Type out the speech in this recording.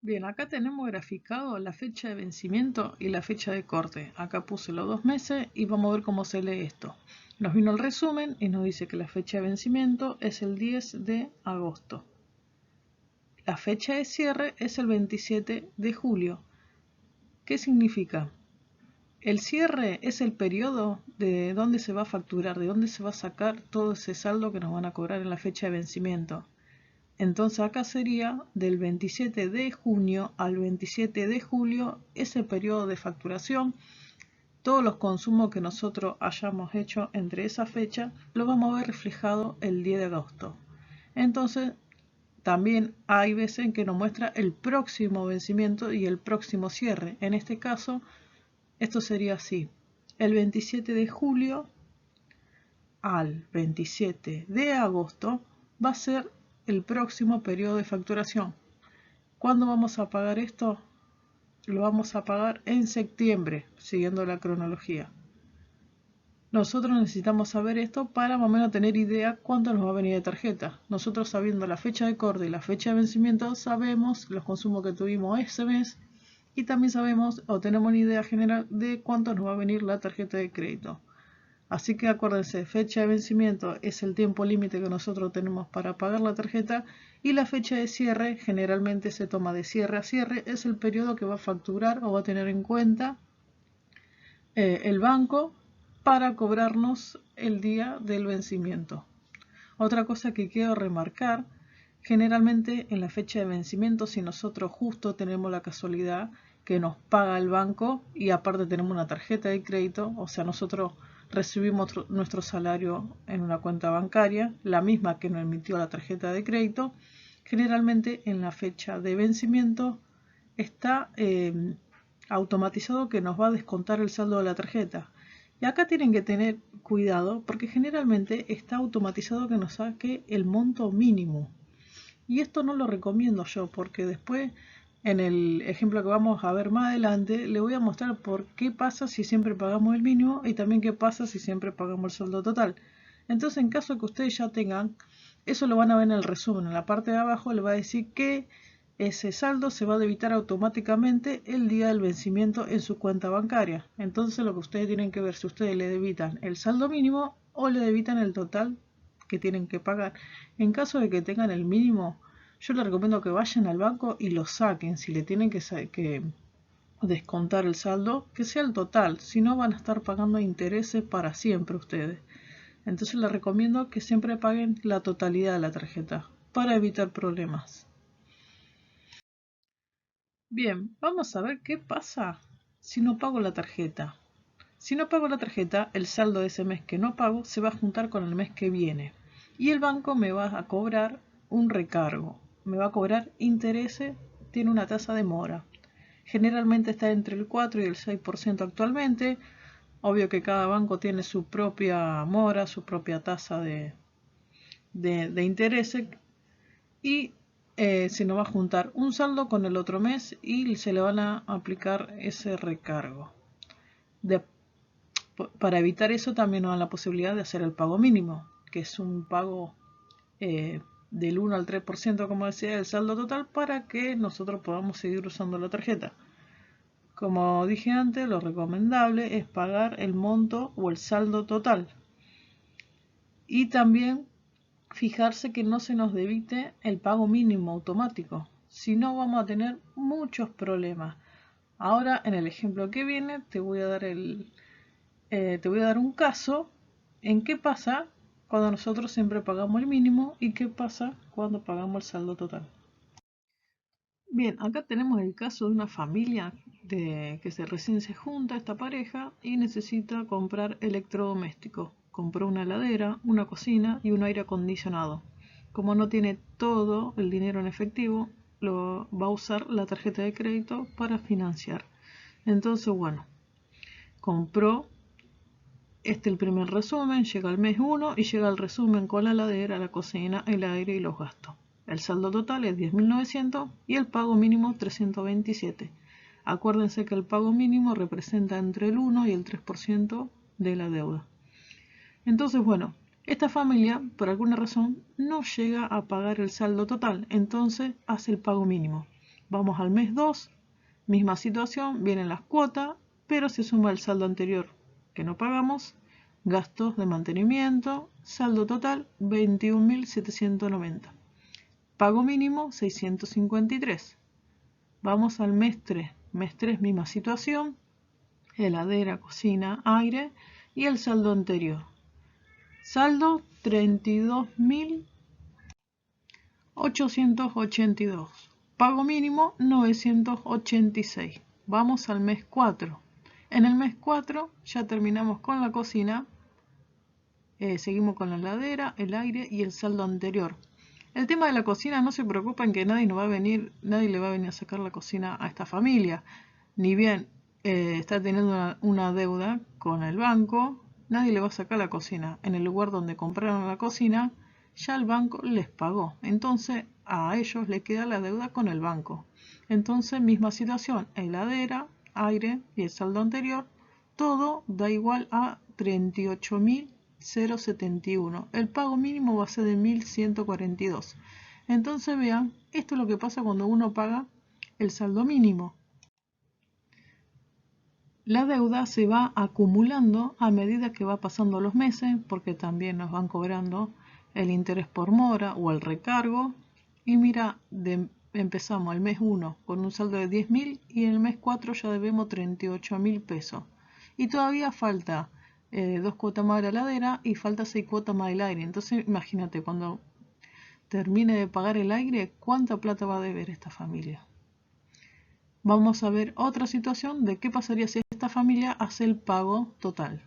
Bien, acá tenemos graficado la fecha de vencimiento y la fecha de corte. Acá puse los 2 meses y vamos a ver cómo se lee esto. Nos vino el resumen y nos dice que la fecha de vencimiento es el 10 de agosto. La fecha de cierre es el 27 de julio. ¿Qué significa? El cierre es el periodo de dónde se va a facturar, de dónde se va a sacar todo ese saldo que nos van a cobrar en la fecha de vencimiento. Entonces acá sería del 27 de junio al 27 de julio ese periodo de facturación. Todos los consumos que nosotros hayamos hecho entre esa fecha lo vamos a ver reflejado el 10 de agosto. Entonces también hay veces en que nos muestra el próximo vencimiento y el próximo cierre. En este caso esto sería así: el 27 de julio al 27 de agosto va a ser el próximo periodo de facturación. ¿Cuándo vamos a pagar esto? Lo vamos a pagar en septiembre, siguiendo la cronología. Nosotros necesitamos saber esto para más o menos tener idea cuánto nos va a venir de tarjeta. Nosotros, sabiendo la fecha de corte y la fecha de vencimiento, sabemos los consumos que tuvimos ese mes y también sabemos o tenemos una idea general de cuánto nos va a venir la tarjeta de crédito. Así que acuérdense, fecha de vencimiento es el tiempo límite que nosotros tenemos para pagar la tarjeta y la fecha de cierre generalmente se toma de cierre a cierre, es el periodo que va a facturar o va a tener en cuenta el banco para cobrarnos el día del vencimiento. Otra cosa que quiero remarcar, generalmente en la fecha de vencimiento, si nosotros justo tenemos la casualidad que nos paga el banco y aparte tenemos una tarjeta de crédito, o sea, nosotros recibimos nuestro salario en una cuenta bancaria, la misma que nos emitió la tarjeta de crédito, generalmente en la fecha de vencimiento está automatizado que nos va a descontar el saldo de la tarjeta. Y acá tienen que tener cuidado porque generalmente está automatizado que nos saque el monto mínimo. Y esto no lo recomiendo yo porque después, en el ejemplo que vamos a ver más adelante, le voy a mostrar por qué pasa si siempre pagamos el mínimo y también qué pasa si siempre pagamos el saldo total. Entonces, en caso que ustedes ya tengan, eso lo van a ver en el resumen. En la parte de abajo le va a decir que ese saldo se va a debitar automáticamente el día del vencimiento en su cuenta bancaria. Entonces lo que ustedes tienen que ver si ustedes le debitan el saldo mínimo o le debitan el total que tienen que pagar. En caso de que tengan el mínimo, yo les recomiendo que vayan al banco y lo saquen. Si le tienen que descontar el saldo, que sea el total, si no van a estar pagando intereses para siempre ustedes. Entonces les recomiendo que siempre paguen la totalidad de la tarjeta para evitar problemas. Bien, vamos a ver qué pasa si no pago la tarjeta. Si no pago la tarjeta, el saldo de ese mes que no pago se va a juntar con el mes que viene. Y el banco me va a cobrar un recargo. Me va a cobrar intereses, tiene una tasa de mora. Generalmente está entre el 4 y el 6% actualmente. Obvio que cada banco tiene su propia mora, su propia tasa de intereses. Y se nos va a juntar un saldo con el otro mes y se le van a aplicar ese recargo. Para evitar eso también nos dan la posibilidad de hacer el pago mínimo, que es un pago del 1 al 3%, como decía, del saldo total para que nosotros podamos seguir usando la tarjeta. Como dije antes, lo recomendable es pagar el monto o el saldo total. Y también fijarse que no se nos debite el pago mínimo automático, si no vamos a tener muchos problemas. Ahora en el ejemplo que viene te voy a dar un caso en qué pasa cuando nosotros siempre pagamos el mínimo y qué pasa cuando pagamos el saldo total. Bien, acá tenemos el caso de una familia que recién se junta esta pareja y necesita comprar electrodomésticos. Compró una heladera, una cocina y un aire acondicionado. Como no tiene todo el dinero en efectivo, va a usar la tarjeta de crédito para financiar. Entonces, bueno, compró el primer resumen, llega al mes 1 y llega el resumen con la heladera, la cocina, el aire y los gastos. El saldo total es 10.900 y el pago mínimo 327. Acuérdense que el pago mínimo representa entre el 1 y el 3% de la deuda. Entonces, bueno, esta familia, por alguna razón, no llega a pagar el saldo total, entonces hace el pago mínimo. Vamos al mes 2, misma situación, vienen las cuotas, pero se suma el saldo anterior que no pagamos, gastos de mantenimiento, saldo total 21.790. Pago mínimo 653. Vamos al mes 3. Mes 3, misma situación, heladera, cocina, aire y el saldo anterior. Saldo 32.882. Pago mínimo 986. Vamos al mes 4. En el mes 4 ya terminamos con la cocina. Seguimos con la heladera, el aire y el saldo anterior. El tema de la cocina, no se preocupen que nadie le va a venir a sacar la cocina a esta familia. Ni bien está teniendo una deuda con el banco, nadie le va a sacar la cocina. En el lugar donde compraron la cocina, ya el banco les pagó. Entonces a ellos les queda la deuda con el banco. Entonces, misma situación, heladera, aire y el saldo anterior, todo da igual a 38.071. El pago mínimo va a ser de 1.142. Entonces vean, esto es lo que pasa cuando uno paga el saldo mínimo. La deuda se va acumulando a medida que va pasando los meses, porque también nos van cobrando el interés por mora o el recargo. Y mira, empezamos el mes 1 con un saldo de 10.000 y en el mes 4 ya debemos 38.000 pesos. Y todavía falta 2 cuotas más de la heladera y falta 6 cuotas más del aire. Entonces imagínate, cuando termine de pagar el aire, ¿cuánta plata va a deber esta familia? Vamos a ver otra situación de qué pasaría si esta familia hace el pago total.